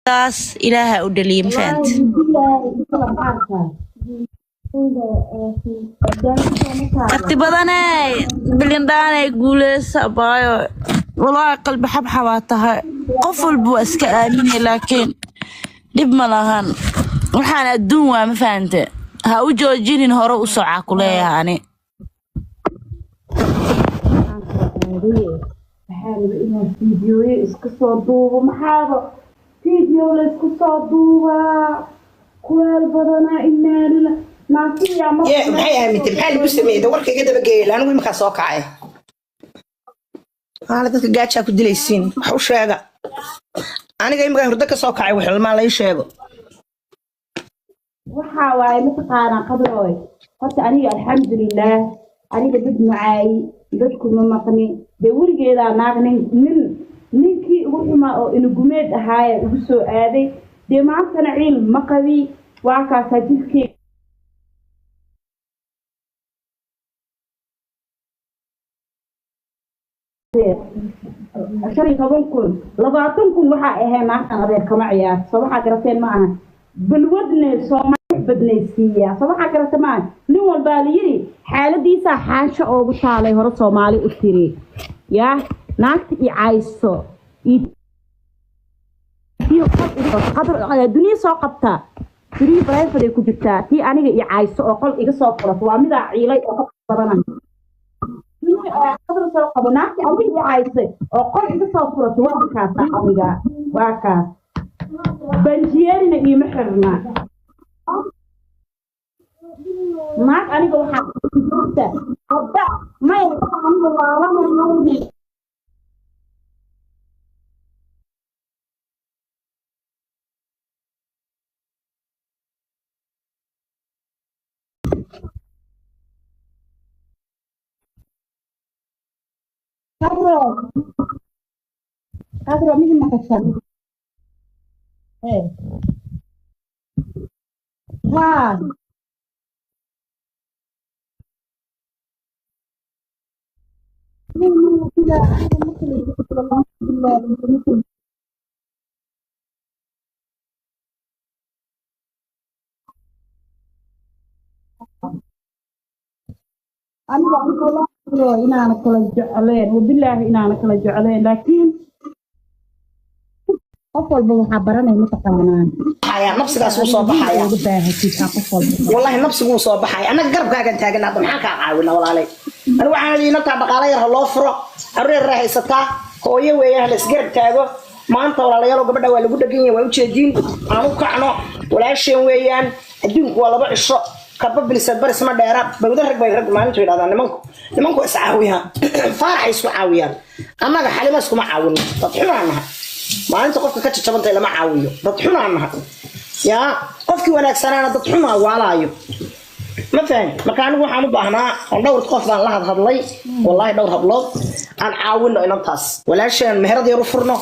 taas ilaaha u dhaliyay mafaant waqti badanay bilindhaanay guuleysa baayo والله قلبي حبحبة tahay qof walba iska aaminay laakiin dib ma lahan waxaan adduun waa ma faante ha u joojinin hore u socaa ku leeyahay ani maxaa inaan fiidiyooyo iska soo duubo maxaaba fiidiyo la isku soo duubaa kuleel badana inaanila naasiya ma maxay aaminteen maxaa lagu sameeyay warkayga daba geeyay anigu imika soo kacay hala dadka gaajaa ku dilaysiin wax u sheega aniga imika hurdo ka soo kacay wax ilmaa la sheego waxa waaye mataqaanaa qadrooy horta aniga alxamdulillaah aniga dad macaay dadku ma maqni dee weligeedaa naag ninkii ugu xumaa oo inugumeed ahaaye ugu soo aaday dee maantana ciil ma qabi waa kaasaa jilkee شري كبنكم لبعضكم وحى إيه ما أنا غير كمعيار صباح قرتين معها بالودن صوم بدني سيا صباح قرت معه نو الباليري حالة دي صحاش أو بشالي هرا صومالي أكتري يا ناكت عايزة قدر الدنيا ساقطة تري براي فري كجتا تي أنا عايزة أقول إيه صافرة وعمدا عيلي أقول بدنا قدر سوق بناك أبي عايزة أقول إذا صافرة وقعت أميجا وقعت بنجيري نجي محرنا معك أنا جو حق أبدا ما يبقى عنده والله ما نودي كذا مين ما كسر إيه ها أنا والله إن أنا كل جعلين وبالله إن أنا كل جعلين لكن أفضل بمحبرنا متقانان حياة نفسك أسوء بحياة والله نفسك أسوء بحياة أنا قرب كاجن تاجن هذا محاك عاونا ولا علي أنا وعلي نتابع بقالي الله فرق أروي الرئيس تا هو يوي أهل سجرب تاجو ما أنت ولا يلو قبل ولا قد جيني ويوتشين أنا كعنو ولا شيء ويان الدين ولا بقى الشر كبب بالسبب اسمه دايرة بقدر بيرد ما أنتوا هذا نمانكو إسعاويها فرح إسعاويها أما حالي ما اسمه معاون تطحنوا عنها ما أنت قفك كتش تبنت إلى معاويه تطحنوا عنها يا قفك ولا سنة تطحنوا وعلايو ما فاهم مكانه وحنا بهنا ندور قفنا الله هذا والله دور هبلط أنا عاونه إنه تاس ولا شيء مهرد يرفرنا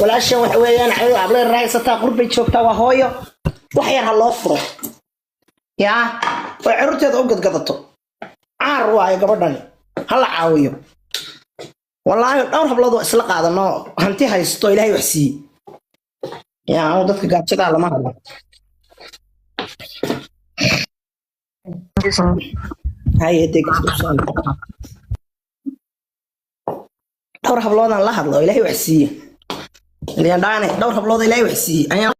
ولا شيء وحويان عيو عبل الرئيس تقرب بيشوفته وهايو وحير الله فرق يا وعرت هذا أوقات قضته عاروا يا قبضني هلا عاويه والله دور هبلط إسلاق هذا إنه هنتي هيستو إلهي وحسي يا أنا ضدك قاعد شذا على ما هذا هاي يديك دور هبلط الله هذا إلهي وحسي اللي عندنا دور هبلط إلهي وحسي أنا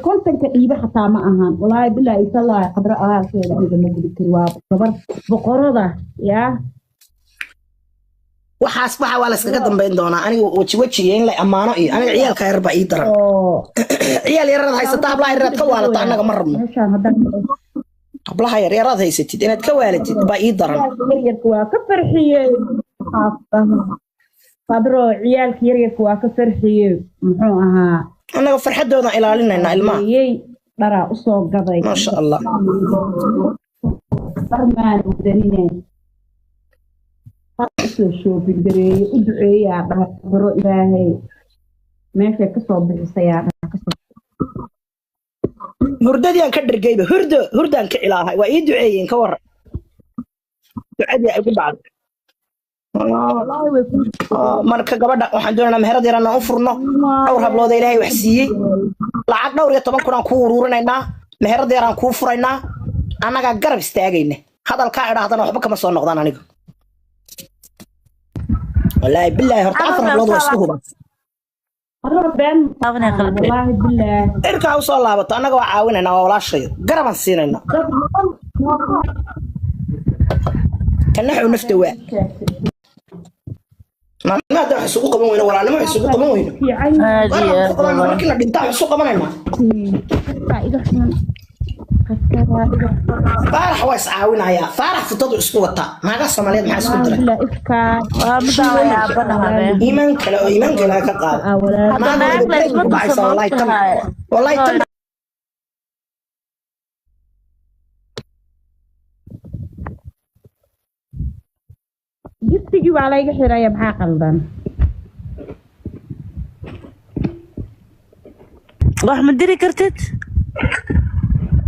كنت كئيبة حتى معها والله بالله يطلع قدر شيء لأنه موجود كرواب صبر بقرضة يا waxaas waxa waa la iskaga dambeyn doonaa anigu wajiga in la amaano iyo aniga ciyaalka yar baa ii daran ciyaal yar haysata hablaha yar ka waalata anaga ma rabno hablaha yar yar haysatid inaad ka waalatid baa ii daran yarku waa ka farxiyay fadro ciyaalka yarku waa ka farxiyay muxuu ahaa anaga farxadooda ilaalinayna ilmaha dhara u soo gaday ma sha Allah farmaan u darinay شو بيدري ودعي يا برو إلهي ما في كسر بحسيا هردي أن كدر جيبه هرد أن كإلهي ويدعي إن كور دعي أبو بعد والله ويكون marka gabadha waxaan doonaynaa meherad yar aan u furno dhowr hablood ilaahay wax siiyey lacag dhowr iyo 10 kun aan ku ururinaynaa meherad yar aan ku furaynaa anaga garab istaagayna hadalka idhaahdana waxba kama soo noqdaan aniga wallaahi billahi horta afar hablood waa isku huban ربنا والله بالله irka u soo laabato anaga waa caawinaynaa waa walaashayo garab aan siinaynaa kana xuu nafta waa ما ده حسوق قبل وين ولا ما حسوق قبل وين في عين أنا لكن الدنتاع حسوق قبل وين فارح واسعاونا يا فارح في تضع اسكوتا ما قصة ماليد مع اسكوتر لا إفكار إيمان كلا كقال ما أنا بعيسى والله تم والله تم جبتي على أي حراية محا قلبان wax ma diri kartid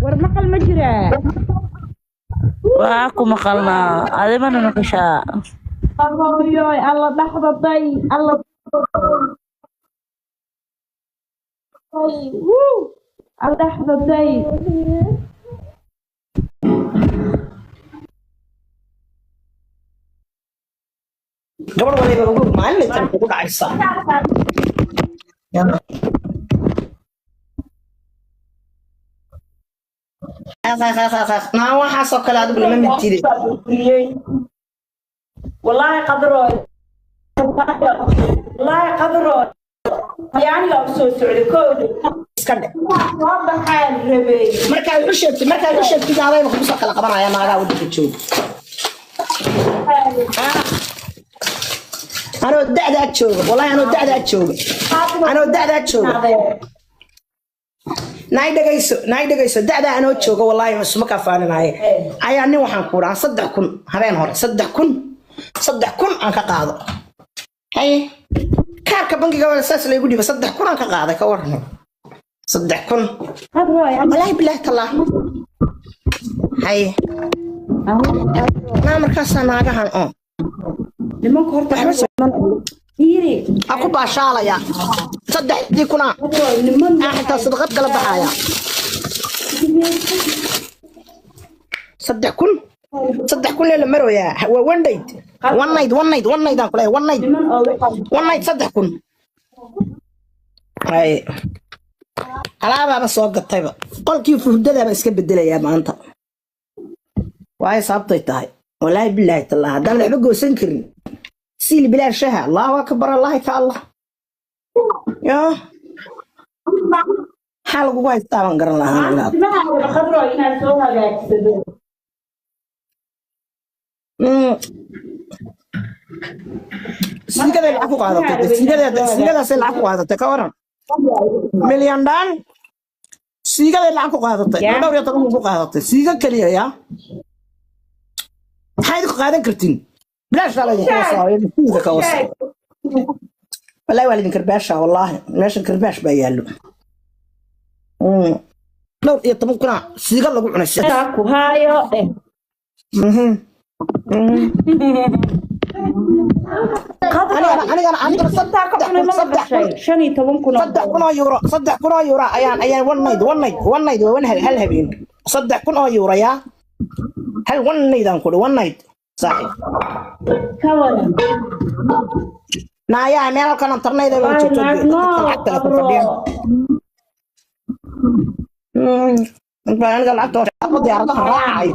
ورمقل مجرى waa ku maqalnaa adimana naqashaa يوي الله لحظة ضي الله لحظة ضي قبل ولا يبغى ما اللي تم تقول عيسى ما هو حاسو كلا هذا بلا ما بتيجي والله قدره والله قدره يعني لو سوسعي كود اسكندر واضح حال ربي markaa ushegti gaadayba kugu soo kala qabanaya naagaa waddanka jooga anoo da'daa jooga wallahi anoo da'daa jooga naay dhagayso da'daa anoo jooga wallahi masuma ka faaninaaye ayaa nin waxaan ku dhahan 3,000 habeen hore 3,000 aan ka qaado haye kaarka bangiga wala saas laygu dhiba 3,000 aan ka qaaday ka waran 3,000 والله بالله تالله هاي ما مركز أنا عجهان لما كنت أحس يري أكو باشالة يا صدق دي كنا حتى صدقت قلب حياة صدق كن لما مروا يا one night أقول one night صدق كن هاي alaababa soo gatayba qolkii fuhdada iska bedelayaa maanta waay sabtay tahay wallahi billahi taala hadaan waxba goosan karin siil bilaa shaha allahu akbar allah ka allah ya xal ugu haystaan garan lahaan خضرة هنا سوها جاكسدو sigada lacag ku qaadatay sigada se lacag ku qaadatay ka waran milyan dhan sigada lacag ku qaadatay dhowr iyo toban ku qaadatay siga kaliya ya maxay ku qaadan kartiin bilaash la ku saayo siga ka wasa wallahi walidin karbaasha wallahi meeshan karbaash baa yaalo dhowr iyo toban kuna siga lagu cunay ku haayo أنا صدق كنا يورا أيان one night هل هبين صدق كنا يورا يا هل one night أنقول one night صحيح نايا ميل كان ترني ده أنت أنا قال عطور أقضي على ظهر راعي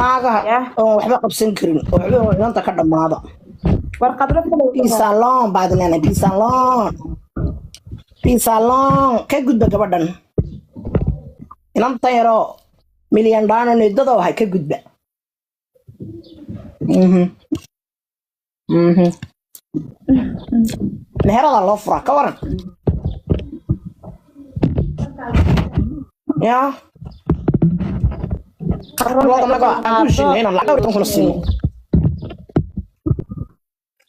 maaga oo waxba qabsan karin oo waxba inta ka dhamaado warqad salon baadnana salon ka gudba gabadhan inanta yaro milyan dhaano needada waxay ka gudba meherada loo fura ka waran ya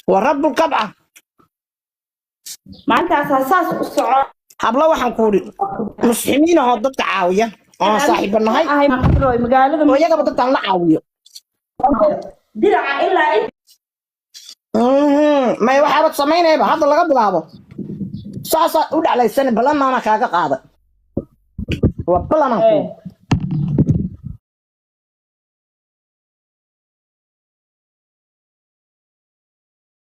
ورب القبعة ما أنت أساس الصعود habla waxaan ku uri musximiina oo dadka caawiya صاحب النهاية هاي ما قدروي مقالة ويا قبل تطلع عاوية درع إلا ما يوحى بتصمين إيه هذا اللي قبل هذا ساسا ودع على السنة بلا ما أنا كاكا قاعدة وبلا ما